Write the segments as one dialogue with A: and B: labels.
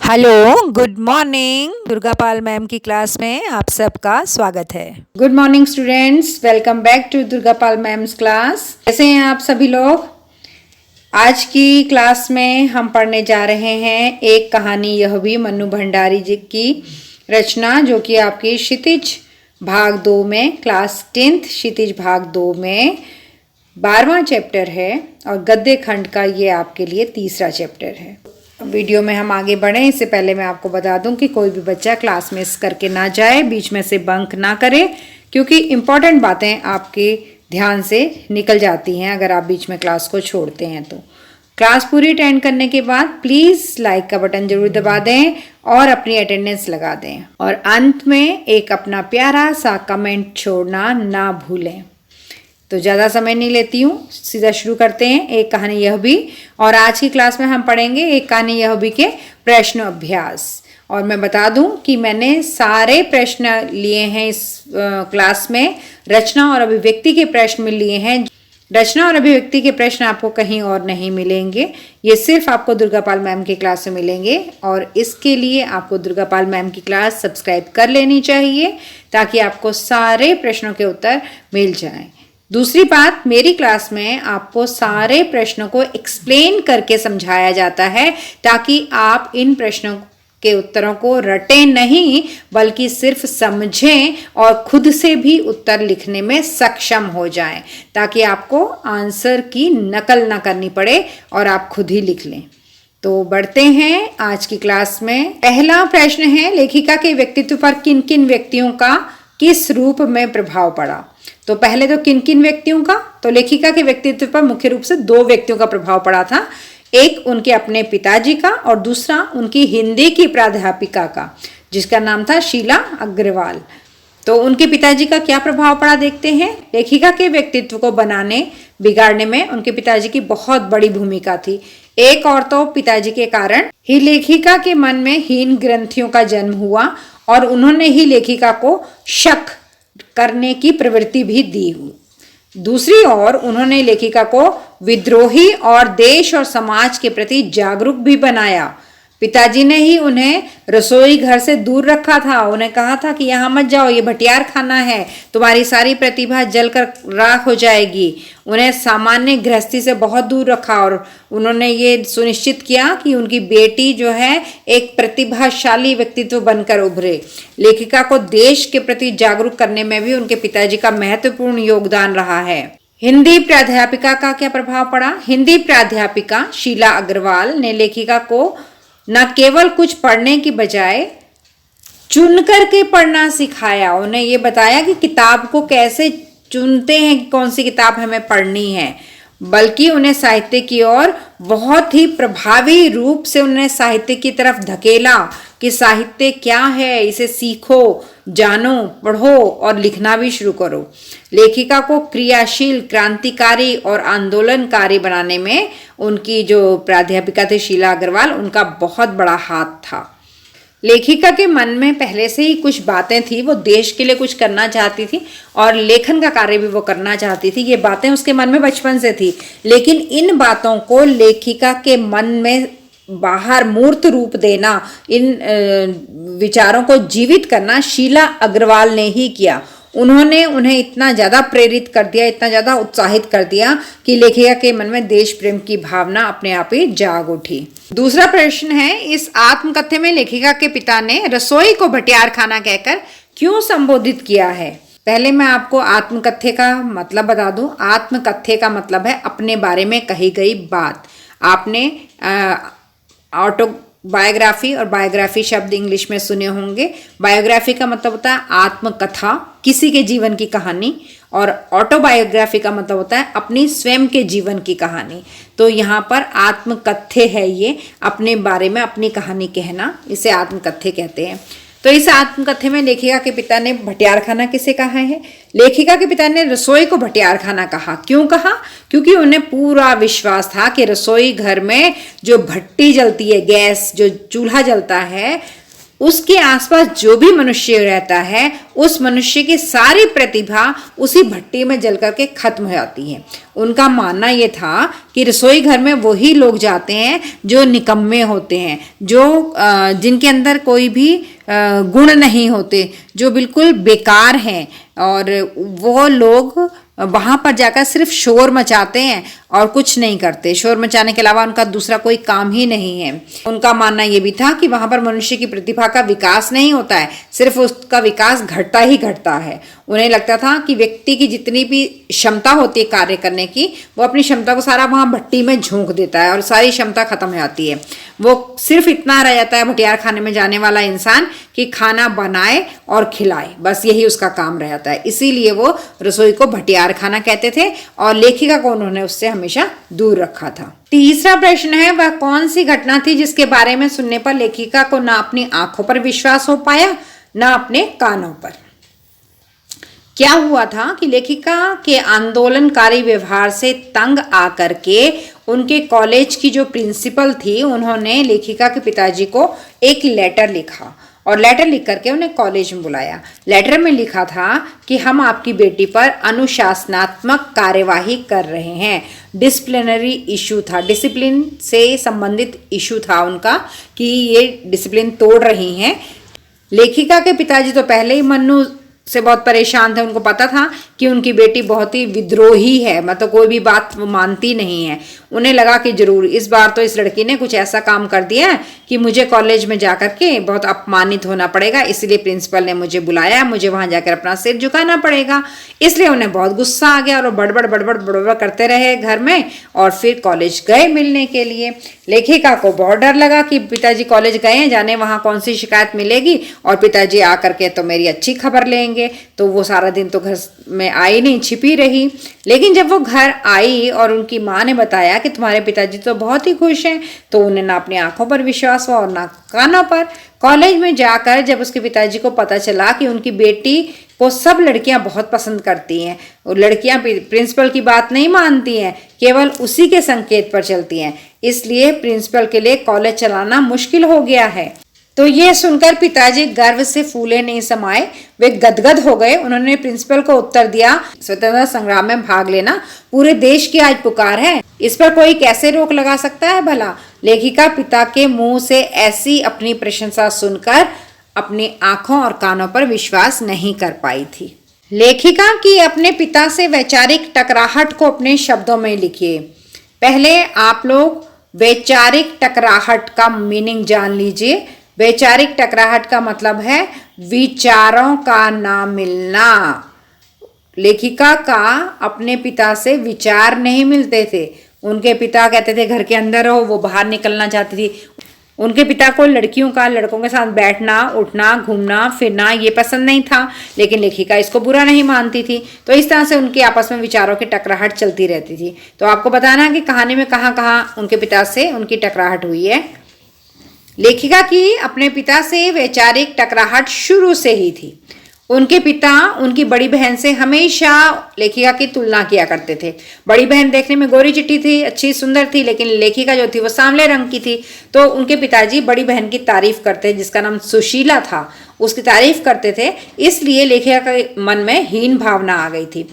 A: Hello, good morning. Durga Pal ma'am की class में आप सबका स्वागत है।
B: Good morning students, welcome back to Durga Pal ma'am's class. कैसे हैं आप सभी लोग? आज की क्लास में हम पढ़ने जा रहे हैं एक कहानी, यह भी मन्नू भंडारी जी की रचना, जो कि आपकी क्षितिज भाग 2 में, क्लास 10th क्षितिज भाग 2 में 12वां चैप्टर है और गद्य खंड का ये आपके लिए तीसरा चैप्टर है। वीडियो में हम आगे बढ़ें इससे पहले मैं आपको बता दूं कि कोई भी बच्चा क्लास मिस करके ना जाए, बीच में से बंक ना करे, क्योंकि इम्पॉर्टेंट बातें आपके ध्यान से निकल जाती हैं अगर आप बीच में क्लास को छोड़ते हैं। तो क्लास पूरी अटेंड करने के बाद प्लीज़ लाइक का बटन जरूर दबा दें और अपनी अटेंडेंस लगा दें, और अंत में एक अपना प्यारा सा कमेंट छोड़ना ना भूलें। तो ज़्यादा समय नहीं लेती हूँ, सीधा शुरू करते हैं। एक कहानी यह भी, और आज की क्लास में हम पढ़ेंगे एक कहानी यह भी के प्रश्न अभ्यास। और मैं बता दूं कि मैंने सारे प्रश्न लिए हैं इस क्लास में, रचना और अभिव्यक्ति के प्रश्न में लिए हैं। रचना और अभिव्यक्ति के प्रश्न आपको कहीं और नहीं मिलेंगे, ये सिर्फ आपको दुर्गा पाल मैम की क्लास में मिलेंगे, और इसके लिए आपको दुर्गा पाल मैम की क्लास सब्सक्राइब कर लेनी चाहिए ताकि आपको सारे प्रश्नों के उत्तर मिल जाएं। दूसरी बात, मेरी क्लास में आपको सारे प्रश्नों को एक्सप्लेन करके समझाया जाता है ताकि आप इन प्रश्नों के उत्तरों को रटें नहीं, बल्कि सिर्फ समझें और खुद से भी उत्तर लिखने में सक्षम हो जाएं, ताकि आपको आंसर की नकल ना करनी पड़े और आप खुद ही लिख लें। तो बढ़ते हैं आज की क्लास में। पहला प्रश्न है, लेखिका के व्यक्तित्व पर किन किन व्यक्तियों का किस रूप में प्रभाव पड़ा? तो पहले तो किन किन व्यक्तियों का, तो लेखिका के व्यक्तित्व पर मुख्य रूप से 2 व्यक्तियों का प्रभाव पड़ा था। एक उनके अपने पिताजी का और दूसरा उनकी हिंदी की प्राध्यापिका का, जिसका नाम था शीला अग्रवाल। तो उनके पिताजी का क्या प्रभाव पड़ा देखते हैं। लेखिका के व्यक्तित्व को बनाने बिगाड़ने में उनके पिताजी की बहुत बड़ी भूमिका थी। एक और तो पिताजी के कारण ही लेखिका के मन में हीन ग्रंथियों का जन्म हुआ और उन्होंने ही लेखिका को शक करने की प्रवृत्ति भी दी हुई। दूसरी ओर उन्होंने लेखिका को विद्रोही और देश और समाज के प्रति जागरूक भी बनाया। पिताजी ने ही उन्हें रसोई घर से दूर रखा था, उन्हें कहा था कि यहाँ मत जाओ, ये भटियार खाना है, तुम्हारी सारी प्रतिभा जलकर राख हो जाएगी। उन्हें सामान्य गृहस्थी से बहुत दूर रखा और उन्होंने ये सुनिश्चित किया कि उनकी बेटी जो है एक प्रतिभाशाली व्यक्तित्व बनकर उभरे। लेखिका को देश के प्रति जागरूक करने में भी उनके पिताजी का महत्वपूर्ण योगदान रहा है। हिंदी प्राध्यापिका का क्या प्रभाव पड़ा? हिंदी प्राध्यापिका शीला अग्रवाल ने लेखिका को न केवल कुछ पढ़ने की बजाय चुन करके पढ़ना सिखाया। उन्हें ये बताया कि किताब को कैसे चुनते हैं कि कौन सी किताब हमें पढ़नी है, बल्कि उन्हें साहित्य की ओर बहुत ही प्रभावी रूप से उन्हें साहित्य की तरफ धकेला कि साहित्य क्या है, इसे सीखो, जानो, पढ़ो और लिखना भी शुरू करो। लेखिका को क्रियाशील, क्रांतिकारी और आंदोलनकारी बनाने में उनकी जो प्राध्यापिका थी शीला अग्रवाल, उनका बहुत बड़ा हाथ था। लेखिका के मन में पहले से ही कुछ बातें थी, वो देश के लिए कुछ करना चाहती थी और लेखन का कार्य भी वो करना चाहती थी। ये बातें उसके मन में बचपन से थी, लेकिन इन बातों को लेखिका के मन में बाहर मूर्त रूप देना, इन विचारों को जीवित करना शीला अग्रवाल ने ही किया। उन्होंने उन्हें इतना ज़्यादा प्रेरित कर दिया, इतना ज़्यादा उत्साहित कर दिया कि लेखिका के मन में देश प्रेम की भावना अपने आप ही जाग उठी। दूसरा प्रश्न है, इस आत्मकथ्य में लेखिका के पिता ने रसोई को भटियार खाना कहकर क्यों संबोधित किया है? पहले मैं आपको आत्मकथ्य का मतलब बता दूं। आत्मकथ्य का मतलब है अपने बारे में कही गई बात। आपने ऑटोबायोग्राफी और बायोग्राफी शब्द इंग्लिश में सुने होंगे। बायोग्राफी का मतलब होता है आत्मकथा, किसी के जीवन की कहानी, और ऑटोबायोग्राफी का मतलब होता है अपनी स्वयं के जीवन की कहानी। तो यहाँ पर आत्मकथ्य है, ये अपने बारे में अपनी कहानी कहना, इसे आत्मकथ्य कहते हैं। तो इस आत्मकथ्य में लेखिका के पिता ने भटियार खाना किसे कहा है? लेखिका के पिता ने रसोई को भटियार खाना कहा। क्यों कहा? क्योंकि उन्हें पूरा विश्वास था कि रसोई घर में जो भट्टी जलती है, गैस जो चूल्हा जलता है, उसके आसपास जो भी मनुष्य रहता है उस मनुष्य की सारी प्रतिभा उसी भट्टी में जल करके खत्म हो जाती है। उनका मानना यह था कि रसोई घर में वही लोग जाते हैं जो निकम्मे होते हैं, जो जिनके अंदर कोई भी गुण नहीं होते, जो बिल्कुल बेकार हैं, और वो लोग वहां पर जाकर सिर्फ शोर मचाते हैं और कुछ नहीं करते। शोर मचाने के अलावा उनका दूसरा कोई काम ही नहीं है। उनका मानना यह भी था कि वहां पर मनुष्य की प्रतिभा का विकास नहीं होता है, सिर्फ उसका विकास घटता ही घटता है। उन्हें लगता था कि व्यक्ति की जितनी भी क्षमता होती है कार्य करने की, वो अपनी क्षमता को सारा वहां भट्टी में झोंक देता है और सारी क्षमता खत्म हो जाती है। वो सिर्फ इतना रह जाता है भटियार खाने में जाने वाला इंसान कि खाना बनाए और खिलाए, बस यही उसका काम रह जाता है। इसीलिए वो रसोई को भटियार खाना कहते थे और लेखिका को उन्होंने उससे हमेशा दूर रखा था। तीसरा प्रश्न है, वह कौन सी घटना थी जिसके बारे में सुनने पर लेखिका को ना अपनी आंखों पर विश्वास हो पाया ना अपने कानों पर। क्या हुआ था कि लेखिका के आंदोलनकारी व्यवहार से तंग आकर के उनके कॉलेज की जो प्रिंसिपल थी, उन्होंने लेखिका के पिताजी को एक लेटर लिखा और लेटर लिख करके उन्हें कॉलेज में बुलाया। लेटर में लिखा था कि हम आपकी बेटी पर अनुशासनात्मक कार्यवाही कर रहे हैं। डिसिप्लिनरी इशू था, डिसिप्लिन से संबंधित इशू था उनका कि ये डिसिप्लिन तोड़ रही हैं। लेखिका के पिताजी तो पहले ही मन्नू से बहुत परेशान थे। उनको पता था कि उनकी बेटी बहुत ही विद्रोही है, मतलब कोई भी बात वो मानती नहीं है। उन्हें लगा कि जरूर इस बार तो इस लड़की ने कुछ ऐसा काम कर दिया है कि मुझे कॉलेज में जाकर के बहुत अपमानित होना पड़ेगा, इसलिए प्रिंसिपल ने मुझे बुलाया, मुझे वहां जाकर अपना सिर झुकाना पड़ेगा। इसलिए उन्हें बहुत गुस्सा आ गया और बड़बड़ करते रहे घर में और फिर कॉलेज गए मिलने के लिए। लेखिका को बहुत डर लगा कि पिताजी कॉलेज गए हैं, जाने वहां कौन सी शिकायत मिलेगी और पिताजी आकर के तो मेरी अच्छी खबर लेंगे। तो वो सारा दिन तो घर में आई नहीं, छिपी रही। लेकिन जब वो घर आई और उनकी माँ ने बताया कि तुम्हारे पिताजी तो बहुत ही खुश हैं, तो उन्हें ना अपनी आंखों पर विश्वास हुआ और ना कानों पर। कॉलेज में जाकर जब उसके पिताजी को पता चला कि उनकी बेटी को सब लड़कियां बहुत पसंद करती हैं और लड़कियां प्रिंसिपल की बात नहीं मानती हैं, केवल उसी के संकेत पर चलती हैं, इसलिए प्रिंसिपल के लिए कॉलेज चलाना मुश्किल हो गया है। तो ये सुनकर पिताजी गर्व से फूले नहीं समाये, वे गदगद हो गए। उन्होंने प्रिंसिपल को उत्तर दिया, स्वतंत्रता संग्राम में भाग लेना पूरे देश की आज पुकार है, इस पर कोई कैसे रोक लगा सकता है भला। लेखिका पिता के मुंह से ऐसी अपनी प्रशंसा सुनकर अपनी आंखों और कानों पर विश्वास नहीं कर पाई थी। लेखिका की अपने पिता से वैचारिक टकराहट को अपने शब्दों में लिखिए। पहले आप लोग वैचारिक टकराहट का मीनिंग जान लीजिए। वैचारिक टकराहट का मतलब है विचारों का ना मिलना। लेखिका का अपने पिता से विचार नहीं मिलते थे। उनके पिता कहते थे घर के अंदर रहो, वो बाहर निकलना चाहती थी। उनके पिता को लड़कों के साथ बैठना, उठना, घूमना फिरना ये पसंद नहीं था, लेकिन लेखिका इसको बुरा नहीं मानती थी। तो इस तरह से उनके आपस में विचारों की टकराहट चलती रहती थी। तो आपको बताना है कि कहानी में कहाँ कहाँ उनके पिता से उनकी टकराहट हुई है। लेखिका की अपने पिता से वैचारिक टकराहट शुरू से ही थी। उनके पिता उनकी बड़ी बहन से हमेशा लेखिका की तुलना किया करते थे। बड़ी बहन देखने में गोरी चिट्टी थी, अच्छी सुंदर थी, लेकिन लेखिका जो थी वो सांवले रंग की थी। तो उनके पिताजी बड़ी बहन की तारीफ करते, जिसका नाम सुशीला था, उसकी तारीफ करते थे। इसलिए लेखिका के मन में हीन भावना आ गई थी।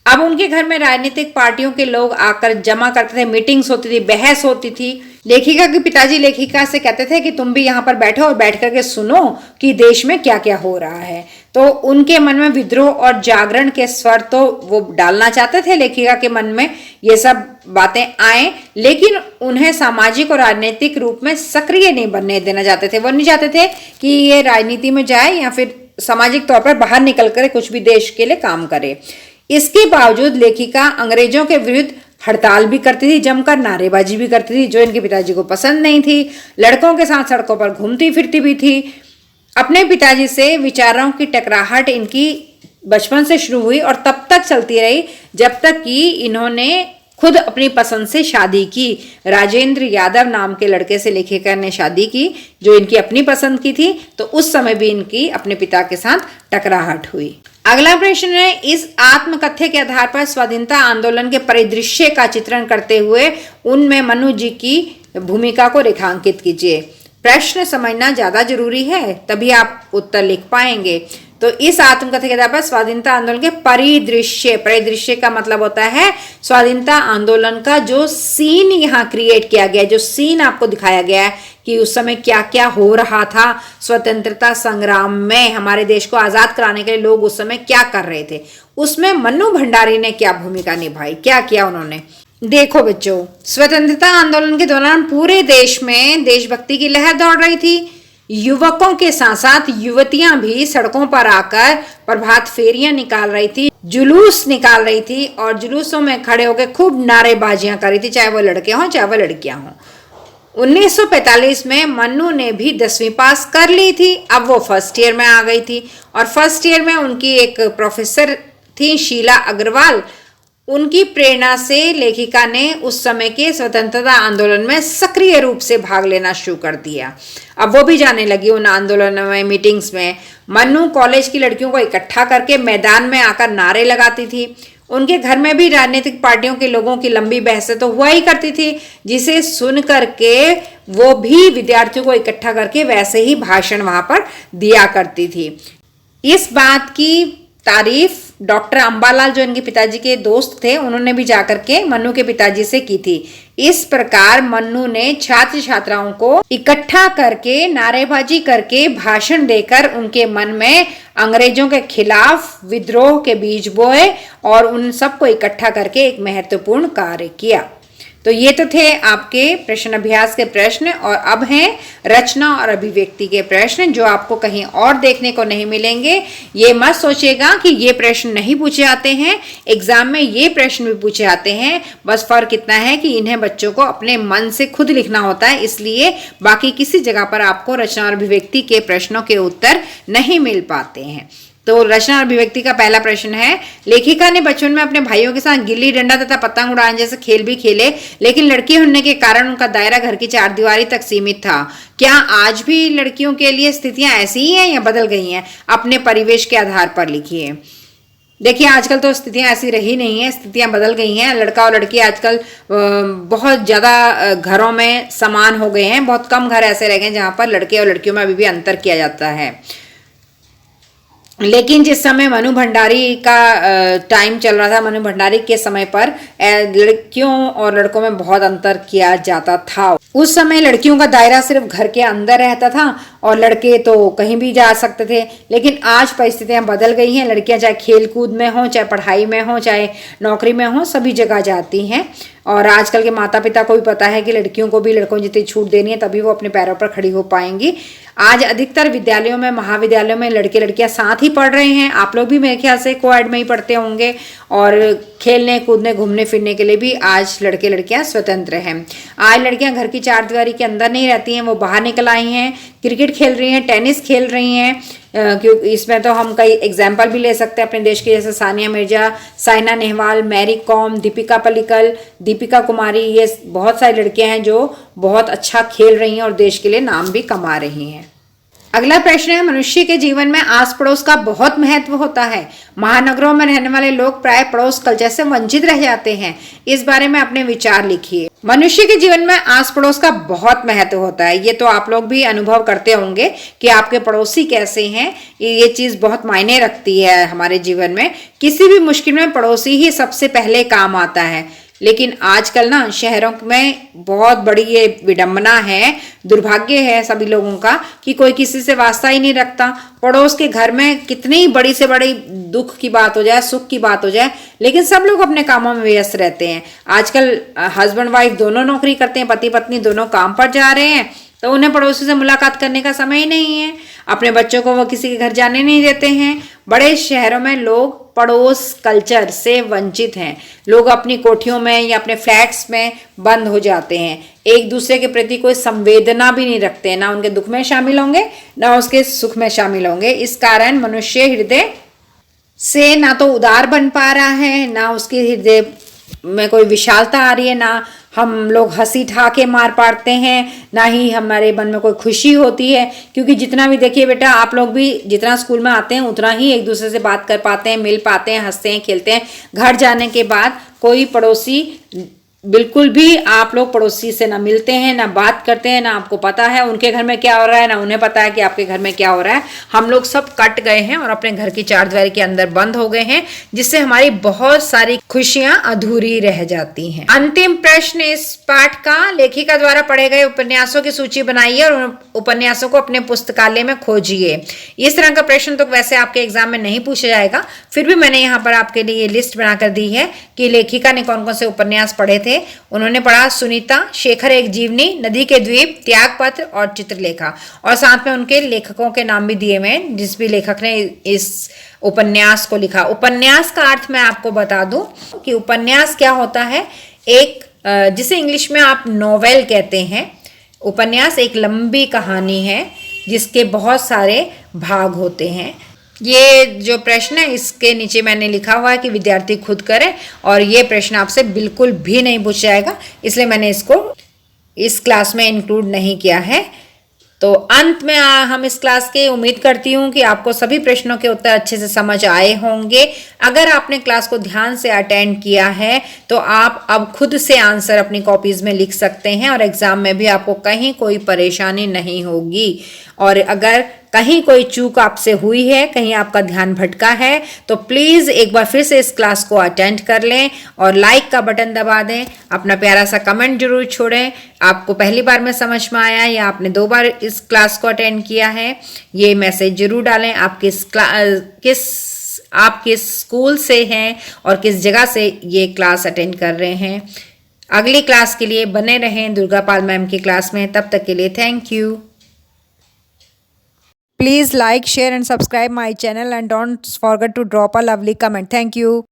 B: अब उनके घर में राजनीतिक पार्टियों के लोग आकर जमा करते थे, मीटिंग्स होती थी, बहस होती थी। लेखिका के पिताजी लेखिका से कहते थे कि तुम भी यहाँ पर बैठो और बैठ करके सुनो कि देश में क्या क्या हो रहा है। तो उनके मन में विद्रोह और जागरण के स्वर तो वो डालना चाहते थे लेखिका के मन में, ये सब बातें आए, लेकिन उन्हें सामाजिक और राजनीतिक रूप में सक्रिय नहीं बनने देना चाहते थे। वो नहीं चाहते थे कि ये राजनीति में जाए या फिर सामाजिक तौर पर बाहर निकल कर कुछ भी देश के लिए काम करे। इसके बावजूद लेखिका अंग्रेजों के विरुद्ध हड़ताल भी करती थी, जमकर नारेबाजी भी करती थी, जो इनके पिताजी को पसंद नहीं थी। लड़कों के साथ सड़कों पर घूमती फिरती भी थी। अपने पिताजी से विचारों की टकराहट इनकी बचपन से शुरू हुई और तब तक चलती रही जब तक कि इन्होंने खुद अपनी पसंद से शादी की। राजेंद्र यादव नाम के लड़के से लेखिका ने शादी की, जो इनकी अपनी पसंद की थी। तो उस समय भी इनकी अपने पिता के साथ टकराहट हुई। अगला प्रश्न है, इस आत्मकथ्य के आधार पर स्वाधीनता आंदोलन के परिदृश्य का चित्रण करते हुए उनमें मनु जी की भूमिका को रेखांकित कीजिए। प्रश्न समझना ज्यादा जरूरी है, तभी आप उत्तर लिख पाएंगे। तो इस आत्मकथा के आधार पर स्वाधीनता आंदोलन के परिदृश्य, परिदृश्य का मतलब होता है स्वाधीनता आंदोलन का जो सीन यहाँ क्रिएट किया गया है, जो सीन आपको दिखाया गया है कि उस समय क्या क्या हो रहा था स्वतंत्रता संग्राम में, हमारे देश को आजाद कराने के लिए लोग उस समय क्या कर रहे थे, उसमें मन्नू भंडारी ने क्या भूमिका निभाई, क्या किया उन्होंने। देखो बच्चों, स्वतंत्रता आंदोलन के दौरान पूरे देश में देशभक्ति की लहर दौड़ रही थी। युवकों के साथ साथ युवतियां भी सड़कों पर आकर प्रभात फेरियां निकाल रही थी, जुलूस निकाल रही थी और जुलूसों में खड़े होकर खूब नारेबाजियां कर रही थी, चाहे वो लड़के हों चाहे वो लड़कियां हों। 1945 में मन्नू ने भी 10वीं पास कर ली थी। अब वो फर्स्ट ईयर में आ गई थी और फर्स्ट ईयर में उनकी एक प्रोफेसर थी शीला अग्रवाल। उनकी प्रेरणा से लेखिका ने उस समय के स्वतंत्रता आंदोलन में सक्रिय रूप से भाग लेना शुरू कर दिया। अब वो भी जाने लगी उन आंदोलनों में, मीटिंग्स में। मन्नू कॉलेज की लड़कियों को इकट्ठा करके मैदान में आकर नारे लगाती थी। उनके घर में भी राजनीतिक पार्टियों के लोगों की लंबी बहसें तो हुआ ही करती थी, जिसे सुन करके वो भी विद्यार्थियों को इकट्ठा करके वैसे ही भाषण वहां पर दिया करती थी। इस बात की तारीफ डॉक्टर अंबालाल, जो इनके पिताजी के दोस्त थे, उन्होंने भी जाकर के मन्नू के पिताजी से की थी। इस प्रकार मन्नू ने छात्र छात्राओं को इकट्ठा करके नारेबाजी करके भाषण देकर उनके मन में अंग्रेजों के खिलाफ विद्रोह के बीज बोए और उन सबको इकट्ठा करके एक महत्वपूर्ण कार्य किया। तो ये तो थे आपके प्रश्न अभ्यास के प्रश्न, और अब हैं रचना और अभिव्यक्ति के प्रश्न, जो आपको कहीं और देखने को नहीं मिलेंगे। ये मत सोचिएगा कि ये प्रश्न नहीं पूछे जाते हैं, एग्जाम में ये प्रश्न भी पूछे जाते हैं। बस फर्क इतना है कि इन्हें बच्चों को अपने मन से खुद लिखना होता है, इसलिए बाकी किसी जगह पर आपको रचना और अभिव्यक्ति के प्रश्नों के उत्तर नहीं मिल पाते हैं। तो रचना और अभिव्यक्ति का पहला प्रश्न है, लेखिका ने बचपन में अपने भाइयों के साथ गिल्ली डंडा तथा पतंग उड़ाने जैसे खेल भी खेले, लेकिन लड़की होने के कारण उनका दायरा घर की चारदीवारी तक सीमित था। क्या आज भी लड़कियों के लिए स्थितियां ऐसी ही हैं या बदल गई हैं? अपने परिवेश के आधार पर लिखिए। देखिए, आजकल तो स्थितियां ऐसी रही नहीं है, स्थितियां बदल गई हैं। लड़का और लड़की आजकल बहुत ज़्यादा घरों में समान हो गए हैं। बहुत कम घर ऐसे रह गए जहाँ पर लड़के और लड़कियों में अभी भी अंतर किया जाता है। लेकिन जिस समय मनु भंडारी का टाइम चल रहा था, मनु भंडारी के समय पर लड़कियों और लड़कों में बहुत अंतर किया जाता था। उस समय लड़कियों का दायरा सिर्फ घर के अंदर रहता था और लड़के तो कहीं भी जा सकते थे। लेकिन आज परिस्थितियां बदल गई हैं। लड़कियां चाहे खेल कूद में हों, चाहे पढ़ाई में हों, चाहे नौकरी में हों, सभी जगह जाती हैं। और आजकल के माता पिता को भी पता है कि लड़कियों को भी लड़कों जितनी छूट देनी है, तभी वो अपने पैरों पर खड़ी हो पाएंगी। आज अधिकतर विद्यालयों में, महाविद्यालयों में लड़के लड़कियां साथ ही पढ़ रहे हैं। आप लोग भी मेरे ख्याल से कोएड में ही पढ़ते होंगे, और खेलने कूदने घूमने फिरने के लिए भी आज लड़के लड़कियां स्वतंत्र हैं। आज लड़कियां घर की चारदीवारी के अंदर नहीं रहती हैं, वो बाहर निकल आई हैं, क्रिकेट खेल रही हैं, टेनिस खेल रही हैं। क्योंकि इसमें तो हम कई एग्जाम्पल भी ले सकते हैं अपने देश के, जैसे सानिया मिर्जा, साइना नेहवाल, मैरी कॉम, दीपिका पल्लिकल, दीपिका कुमारी। ये बहुत सारी लड़कियां हैं जो बहुत अच्छा खेल रही हैं और देश के लिए नाम भी कमा रही हैं। अगला प्रश्न है, मनुष्य के जीवन में आस पड़ोस का बहुत महत्व होता है। महानगरों में रहने वाले लोग प्राय पड़ोस कल्चर से वंचित रह जाते हैं। इस बारे में अपने विचार लिखिए। मनुष्य के जीवन में आस पड़ोस का बहुत महत्व होता है। ये तो आप लोग भी अनुभव करते होंगे कि आपके पड़ोसी कैसे हैं। ये चीज बहुत मायने रखती है हमारे जीवन में। किसी भी मुश्किल में पड़ोसी ही सबसे पहले काम आता है। लेकिन आजकल ना शहरों में बहुत बड़ी ये विडंबना है, दुर्भाग्य है सभी लोगों का, कि कोई किसी से वास्ता ही नहीं रखता। पड़ोस के घर में कितनी बड़ी से बड़ी दुख की बात हो जाए, सुख की बात हो जाए, लेकिन सब लोग अपने कामों में व्यस्त रहते हैं। आजकल हस्बैंड वाइफ दोनों नौकरी करते हैं, पति पत्नी दोनों काम पर जा रहे हैं, तो उन्हें पड़ोसी से मुलाकात करने का समय ही नहीं है। अपने बच्चों को वो किसी के घर जाने नहीं देते हैं। बड़े शहरों में लोग पड़ोस कल्चर से वंचित हैं। लोग अपनी कोठियों में या अपने फ्लैट्स में बंद हो जाते हैं। एक दूसरे के प्रति कोई संवेदना भी नहीं रखते हैं, ना उनके दुख में शामिल होंगे ना उसके सुख में शामिल होंगे। इस कारण मनुष्य हृदय से ना तो उदार बन पा रहा है, ना उसके हृदय में कोई विशालता आ रही है, ना हम लोग हंसी ठाके मार पाते हैं, ना ही हमारे मन में कोई खुशी होती है। क्योंकि जितना भी देखिए बेटा, आप लोग भी जितना स्कूल में आते हैं उतना ही एक दूसरे से बात कर पाते हैं, मिल पाते हैं, हंसते हैं, खेलते हैं। घर जाने के बाद कोई पड़ोसी बिल्कुल भी आप लोग पड़ोसी से ना मिलते हैं, ना बात करते हैं, ना आपको पता है उनके घर में क्या हो रहा है, ना उन्हें पता है कि आपके घर में क्या हो रहा है। हम लोग सब कट गए हैं और अपने घर की चारदीवारी के अंदर बंद हो गए हैं, जिससे हमारी बहुत सारी खुशियां अधूरी रह जाती हैं। अंतिम प्रश्न इस पाठ का, लेखिका द्वारा पढ़े गए उपन्यासों की सूची बनाइए और उन उपन्यासों को अपने पुस्तकालय में खोजिए। इस तरह का प्रश्न तो वैसे आपके एग्जाम में नहीं पूछा जाएगा, फिर भी मैंने यहाँ पर आपके लिए लिस्ट बनाकर दी है कि लेखिका ने कौन कौन से उपन्यास पढ़े थे। उन्होंने पढ़ा सुनीता, शेखर एक जीवनी, नदी के द्वीप, त्यागपत्र और चित्रलेखा, और साथ में उनके लेखकों के नाम भी दिए हुए हैं जिस भी लेखक ने इस उपन्यास को लिखा। उपन्यास का अर्थ मैं आपको बता दूं कि उपन्यास क्या होता है, एक जिसे इंग्लिश में आप नोवेल कहते हैं। उपन्यास एक लंबी कहानी है जिसके बहुत सारे भाग होते हैं। ये जो प्रश्न है इसके नीचे मैंने लिखा हुआ है कि विद्यार्थी खुद करें, और ये प्रश्न आपसे बिल्कुल भी नहीं पूछा जाएगा, इसलिए मैंने इसको इस क्लास में इंक्लूड नहीं किया है। तो अंत में हम इस क्लास के उम्मीद करती हूँ कि आपको सभी प्रश्नों के उत्तर अच्छे से समझ आए होंगे। अगर आपने क्लास को ध्यान से अटेंड किया है तो आप अब खुद से आंसर अपनी कॉपीज में लिख सकते हैं और एग्जाम में भी आपको कहीं कोई परेशानी नहीं होगी। और अगर कहीं कोई चूक आपसे हुई है, कहीं आपका ध्यान भटका है, तो प्लीज़ एक बार फिर से इस क्लास को अटेंड कर लें और लाइक का बटन दबा दें। अपना प्यारा सा कमेंट जरूर छोड़ें। आपको पहली बार में समझ में आया या आपने 2 बार इस क्लास को अटेंड किया है, ये मैसेज जरूर डालें। आप किस स्कूल से हैं और किस जगह से ये क्लास अटेंड कर रहे हैं। अगली क्लास के लिए बने रहें दुर्गा पाल मैम की क्लास में। तब तक के लिए thank you.
A: Please like, share and subscribe my channel and don't forget to drop a lovely comment. Thank you.